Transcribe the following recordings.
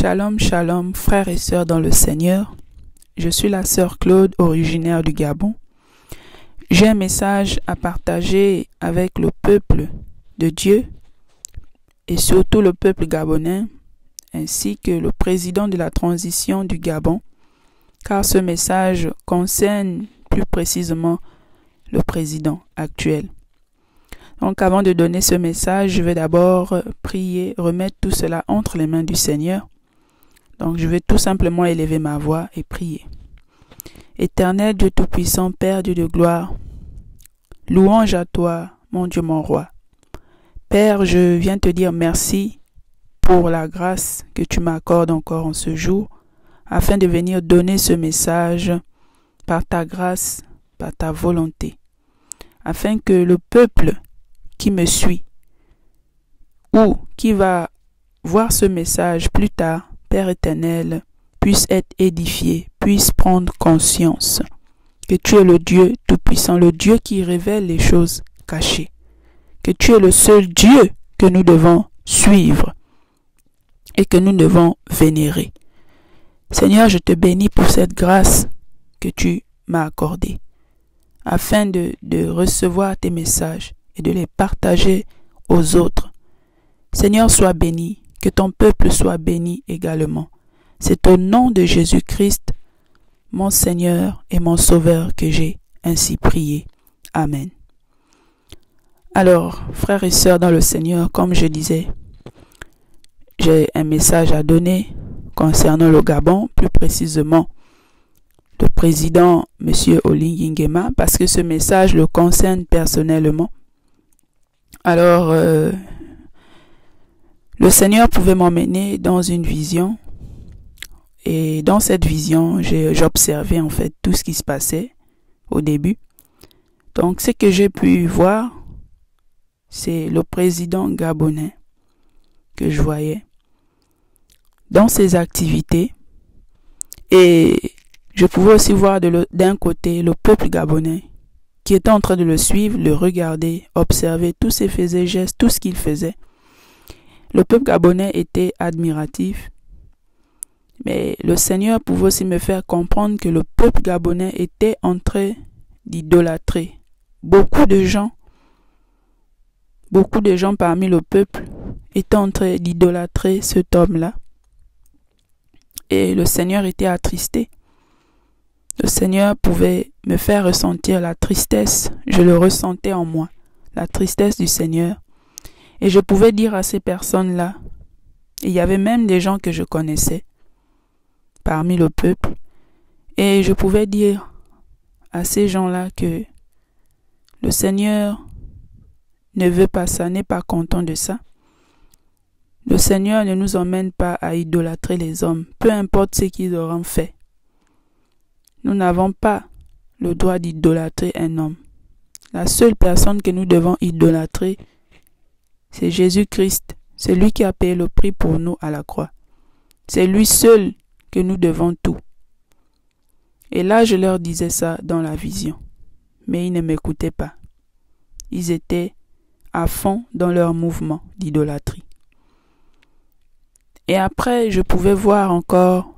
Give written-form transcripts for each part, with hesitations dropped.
Shalom, shalom, frères et sœurs dans le Seigneur. Je suis la sœur Claude, originaire du Gabon. J'ai un message à partager avec le peuple de Dieu et surtout le peuple gabonais, ainsi que le président de la transition du Gabon, car ce message concerne plus précisément le président actuel. Donc avant de donner ce message, je vais d'abord prier, remettre tout cela entre les mains du Seigneur. Donc je vais tout simplement élever ma voix et prier. Éternel Dieu Tout-Puissant, Père Dieu de gloire, louange à toi, mon Dieu, mon roi. Père, je viens te dire merci pour la grâce que tu m'accordes encore en ce jour, afin de venir donner ce message par ta grâce, par ta volonté, afin que le peuple qui me suit ou qui va voir ce message plus tard, Père éternel, puisse être édifié, puisse prendre conscience que tu es le Dieu Tout-Puissant, le Dieu qui révèle les choses cachées, que tu es le seul Dieu que nous devons suivre et que nous devons vénérer. Seigneur, je te bénis pour cette grâce que tu m'as accordée, afin de recevoir tes messages et de les partager aux autres. Seigneur, sois béni, que ton peuple soit béni également. C'est au nom de Jésus-Christ, mon Seigneur et mon Sauveur, que j'ai ainsi prié. Amen. Alors, frères et sœurs dans le Seigneur, comme je disais, j'ai un message à donner concernant le Gabon, plus précisément le président M. Oligui Nguema, parce que ce message le concerne personnellement. Alors, le Seigneur pouvait m'emmener dans une vision, et dans cette vision, j'observais en fait tout ce qui se passait au début. Donc, ce que j'ai pu voir, c'est le président gabonais que je voyais dans ses activités, et je pouvais aussi voir d'un côté le peuple gabonais qui était en train de le suivre, le regarder, observer tous ses faits et gestes, tout ce qu'il faisait. Le peuple gabonais était admiratif, mais le Seigneur pouvait aussi me faire comprendre que le peuple gabonais était en train d'idolâtrer. Beaucoup de gens parmi le peuple étaient en train d'idolâtrer cet homme-là. Et le Seigneur était attristé. Le Seigneur pouvait me faire ressentir la tristesse. Je le ressentais en moi, la tristesse du Seigneur. Et je pouvais dire à ces personnes-là, il y avait même des gens que je connaissais parmi le peuple, et je pouvais dire à ces gens-là que le Seigneur ne veut pas ça, n'est pas content de ça. Le Seigneur ne nous emmène pas à idolâtrer les hommes, peu importe ce qu'ils auront fait. Nous n'avons pas le droit d'idolâtrer un homme. La seule personne que nous devons idolâtrer, c'est Jésus-Christ. C'est lui qui a payé le prix pour nous à la croix. C'est lui seul que nous devons tout. Et là, je leur disais ça dans la vision. Mais ils ne m'écoutaient pas. Ils étaient à fond dans leur mouvement d'idolâtrie. Et après, je pouvais voir encore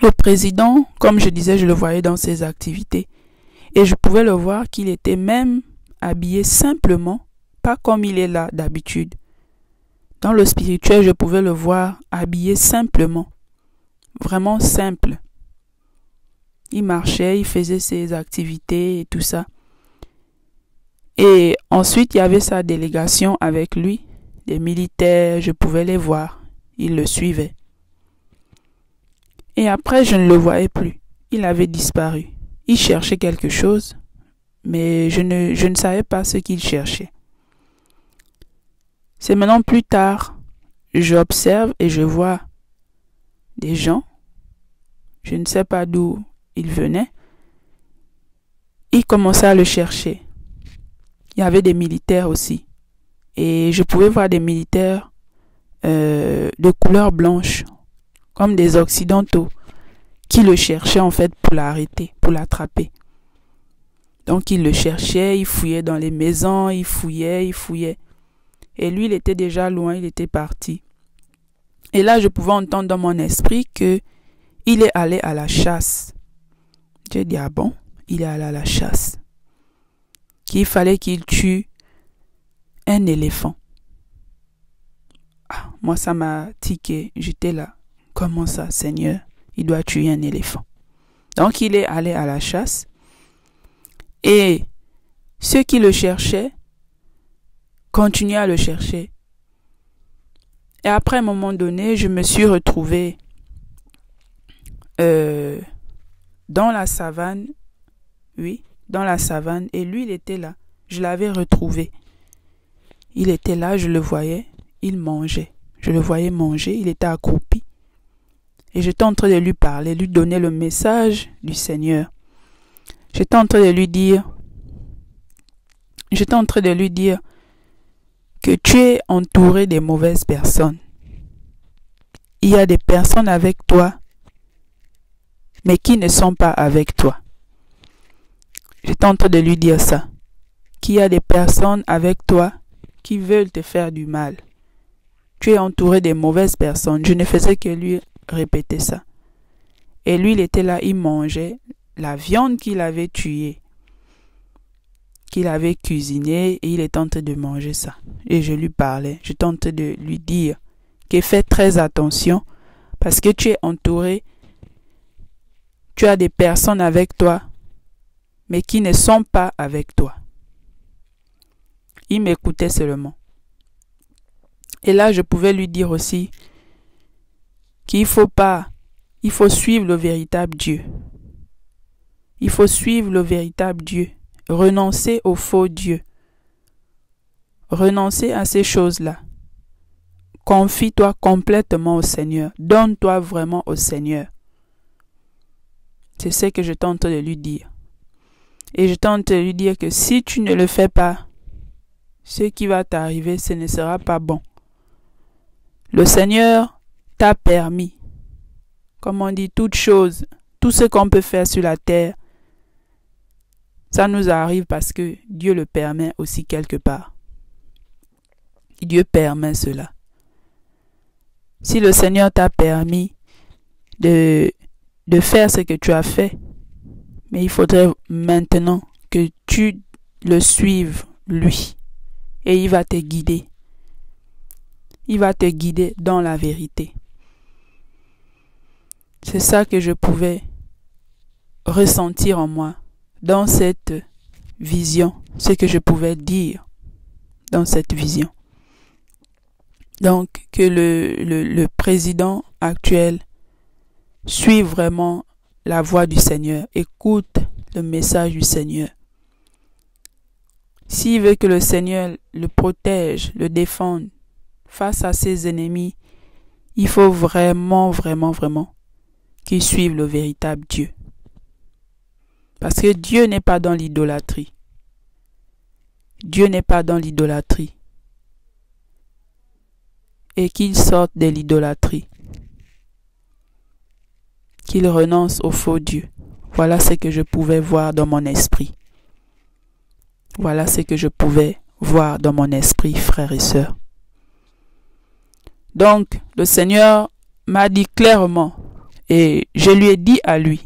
le président, comme je disais, je le voyais dans ses activités. Et je pouvais le voir qu'il était même habillé simplement, pas comme il est là d'habitude. Dans le spirituel, je pouvais le voir habillé simplement, vraiment simple. Il marchait, il faisait ses activités et tout ça. Et ensuite, il y avait sa délégation avec lui, des militaires, je pouvais les voir. Ils le suivaient. Et après, je ne le voyais plus. Il avait disparu. Il cherchait quelque chose, mais je ne savais pas ce qu'il cherchait. C'est maintenant plus tard, j'observe et je vois des gens, je ne sais pas d'où ils venaient, ils commençaient à le chercher. Il y avait des militaires aussi, et je pouvais voir des militaires de couleur blanche, comme des occidentaux, qui le cherchaient en fait pour l'arrêter, pour l'attraper. Donc ils le cherchaient, ils fouillaient dans les maisons, ils fouillaient. Et lui, il était déjà loin, il était parti. Et là, je pouvais entendre dans mon esprit que il est allé à la chasse. J'ai dit, ah bon, il est allé à la chasse. Qu'il fallait qu'il tue un éléphant. Ah, moi, ça m'a tiqué. J'étais là. Comment ça, Seigneur? Il doit tuer un éléphant. Donc, il est allé à la chasse. Et ceux qui le cherchaient continuaient à le chercher. Et après un moment donné, je me suis retrouvée dans la savane. Oui, dans la savane. Et lui, il était là. Je l'avais retrouvé. Il était là, je le voyais. Il mangeait. Je le voyais manger. Il était accroupi. Et j'étais en train de lui parler, lui donner le message du Seigneur. J'étais en train de lui dire que tu es entouré des mauvaises personnes. Il y a des personnes avec toi, mais qui ne sont pas avec toi. J'étais en train de lui dire ça. Qu'il y a des personnes avec toi qui veulent te faire du mal. Tu es entouré des mauvaises personnes. Je ne faisais que lui répéter ça. Et lui, il était là, il mangeait la viande qu'il avait tuée, qu'il avait cuisinée, et il était en train de manger ça. Et je lui parlais. J'étais en train de lui dire qu'il fait très attention parce que tu es entouré, tu as des personnes avec toi, mais qui ne sont pas avec toi. Il m'écoutait seulement. Et là, je pouvais lui dire aussi qu'il faut suivre le véritable Dieu. Il faut suivre le véritable Dieu. Renoncer au faux Dieu. Renoncer à ces choses-là. Confie-toi complètement au Seigneur. Donne-toi vraiment au Seigneur. C'est ce que je tente de lui dire. Et je tente de lui dire que si tu ne le fais pas, ce qui va t'arriver, ce ne sera pas bon. Le Seigneur t'a permis, comme on dit, toutes choses, tout ce qu'on peut faire sur la terre, ça nous arrive parce que Dieu le permet aussi quelque part. Dieu permet cela. Si le Seigneur t'a permis de faire ce que tu as fait, mais il faudrait maintenant que tu le suives, lui, et il va te guider. Il va te guider dans la vérité. C'est ça que je pouvais ressentir en moi, dans cette vision, ce que je pouvais dire dans cette vision. Donc, que le président actuel suive vraiment la voix du Seigneur, écoute le message du Seigneur. S'il veut que le Seigneur le protège, le défende face à ses ennemis, il faut vraiment, vraiment, vraiment qu'il suive le véritable Dieu. Parce que Dieu n'est pas dans l'idolâtrie. Dieu n'est pas dans l'idolâtrie. Et qu'il sorte de l'idolâtrie. Qu'il renonce au faux Dieu. Voilà ce que je pouvais voir dans mon esprit. Voilà ce que je pouvais voir dans mon esprit, frères et sœurs. Donc, le Seigneur m'a dit clairement, et je lui ai dit à lui,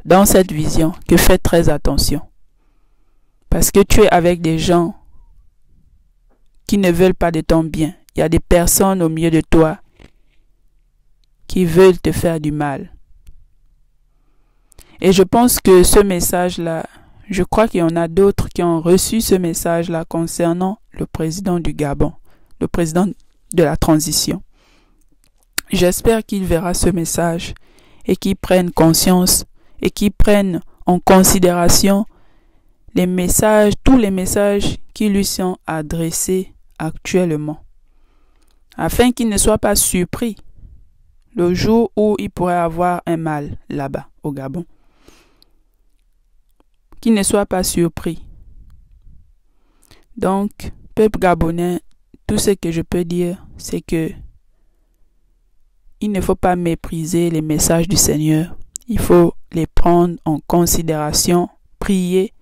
dans cette vision, que fais très attention. Parce que tu es avec des gens qui ne veulent pas de ton bien. Il y a des personnes au milieu de toi qui veulent te faire du mal. Et je pense que ce message-là, je crois qu'il y en a d'autres qui ont reçu ce message-là concernant le président du Gabon, le président de la transition. J'espère qu'il verra ce message et qu'il prenne conscience et qu'il prenne en considération les messages, tous les messages qui lui sont adressés actuellement, afin qu'il ne soit pas surpris le jour où il pourrait avoir un mal là-bas au Gabon. Qu'il ne soit pas surpris. Donc, peuple gabonais, tout ce que je peux dire, c'est que il ne faut pas mépriser les messages du Seigneur. Il faut les prendre en considération, prier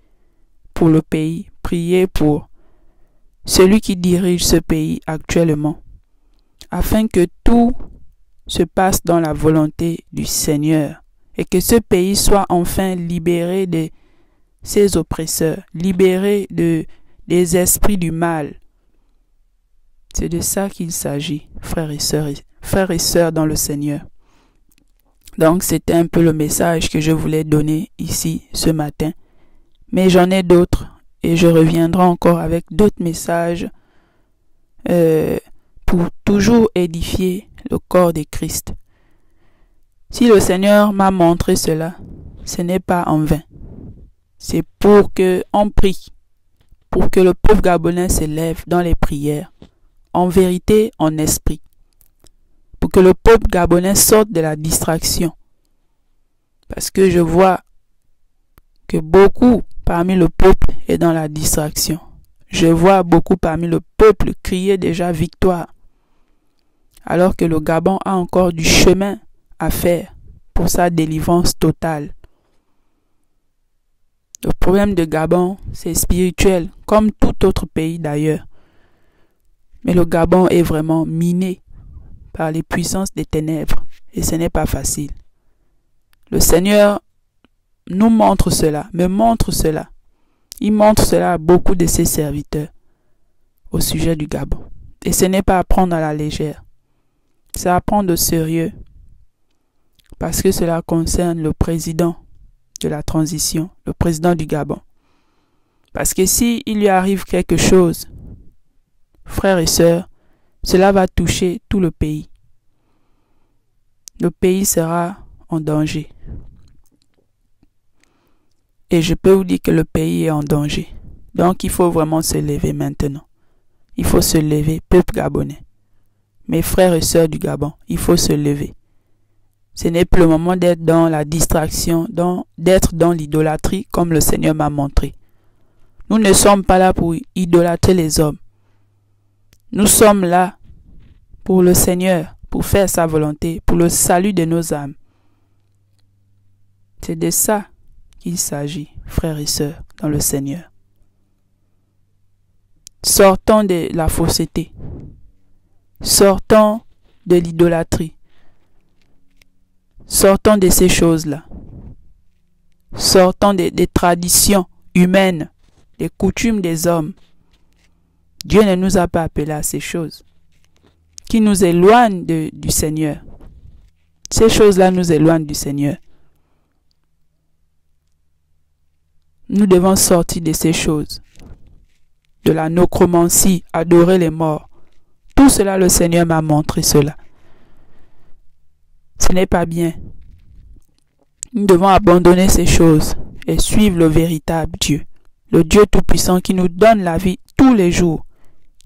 pour le pays, prier pour celui qui dirige ce pays actuellement, afin que tout se passe dans la volonté du Seigneur et que ce pays soit enfin libéré de ses oppresseurs, libéré des esprits du mal. C'est de ça qu'il s'agit, frères et sœurs dans le Seigneur. Donc c'était un peu le message que je voulais donner ici ce matin. Mais j'en ai d'autres et je reviendrai encore avec d'autres messages pour toujours édifier le corps de Christ. Si le Seigneur m'a montré cela, ce n'est pas en vain. C'est pour qu'on prie, pour que le peuple gabonais se lève dans les prières, en vérité, en esprit, pour que le peuple gabonais sorte de la distraction. Parce que je vois que beaucoup parmi le peuple est dans la distraction. Je vois beaucoup parmi le peuple crier déjà victoire, alors que le Gabon a encore du chemin à faire pour sa délivrance totale. Le problème de Gabon, c'est spirituel, comme tout autre pays d'ailleurs. Mais le Gabon est vraiment miné par les puissances des ténèbres et ce n'est pas facile. Le Seigneur nous montre cela, me montre cela. Il montre cela à beaucoup de ses serviteurs au sujet du Gabon. Et ce n'est pas à prendre à la légère. C'est à prendre au sérieux parce que cela concerne le président de la transition, le président du Gabon. Parce que si il lui arrive quelque chose, frères et sœurs, cela va toucher tout le pays. Le pays sera en danger. Et je peux vous dire que le pays est en danger. Donc il faut vraiment se lever maintenant. Il faut se lever, peuple gabonais. Mes frères et sœurs du Gabon, il faut se lever. Ce n'est plus le moment d'être dans la distraction, d'être dans l'idolâtrie comme le Seigneur m'a montré. Nous ne sommes pas là pour idolâtrer les hommes. Nous sommes là pour le Seigneur, pour faire sa volonté, pour le salut de nos âmes. C'est de ça qu'il s'agit, frères et sœurs, dans le Seigneur. Sortons de la fausseté. Sortons de l'idolâtrie. Sortons de ces choses-là. Sortons des traditions humaines, des coutumes des hommes. Dieu ne nous a pas appelés à ces choses qui nous éloignent du Seigneur. Ces choses-là nous éloignent du Seigneur. Nous devons sortir de ces choses. De la nécromancie, adorer les morts. Tout cela, le Seigneur m'a montré cela. Ce n'est pas bien. Nous devons abandonner ces choses et suivre le véritable Dieu. Le Dieu Tout-Puissant qui nous donne la vie tous les jours,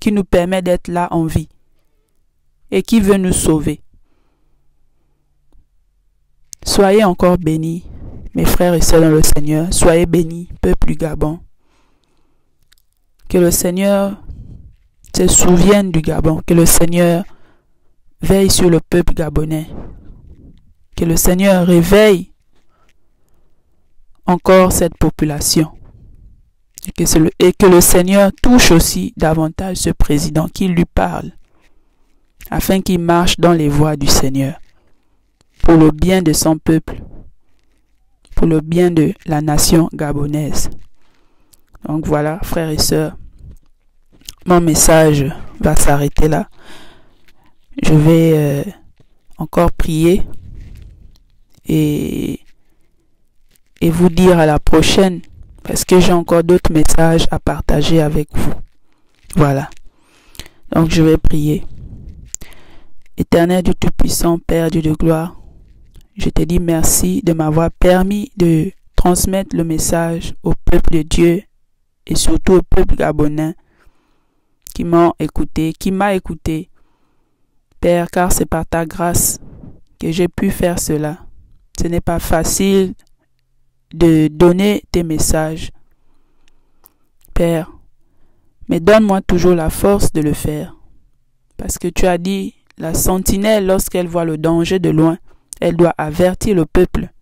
qui nous permet d'être là en vie et qui veut nous sauver. Soyez encore bénis, mes frères et sœurs dans le Seigneur. Soyez bénis, peuple du Gabon. Que le Seigneur se souvienne du Gabon. Que le Seigneur veille sur le peuple gabonais. Que le Seigneur réveille encore cette population. Et que le Seigneur touche aussi davantage ce président, qu'il lui parle, afin qu'il marche dans les voies du Seigneur, pour le bien de son peuple, pour le bien de la nation gabonaise. Donc voilà, frères et sœurs, mon message va s'arrêter là. Je vais encore prier et vous dire à la prochaine, parce que j'ai encore d'autres messages à partager avec vous. Voilà. Donc je vais prier. Éternel Dieu Tout-Puissant, Père Dieu de gloire, je te dis merci de m'avoir permis de transmettre le message au peuple de Dieu et surtout au peuple gabonais qui m'a écouté. Père, car c'est par ta grâce que j'ai pu faire cela. Ce n'est pas facile de donner tes messages, Père, mais donne-moi toujours la force de le faire. Parce que tu as dit, la sentinelle, lorsqu'elle voit le danger de loin, elle doit avertir le peuple.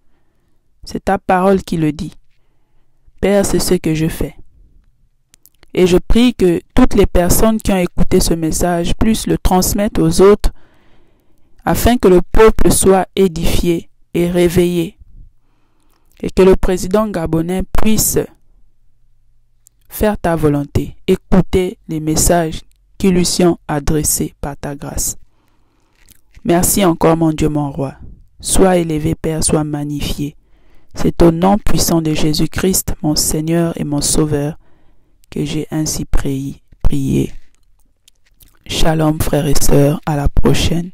C'est ta parole qui le dit. Père, c'est ce que je fais. Et je prie que toutes les personnes qui ont écouté ce message puissent le transmettre aux autres afin que le peuple soit édifié et réveillé. Et que le président gabonais puisse faire ta volonté, écouter les messages qui lui sont adressés par ta grâce. Merci encore mon Dieu, mon roi. Sois élevé, Père, sois magnifié. C'est au nom puissant de Jésus-Christ, mon Seigneur et mon Sauveur, que j'ai ainsi prié. Shalom frères et sœurs, à la prochaine.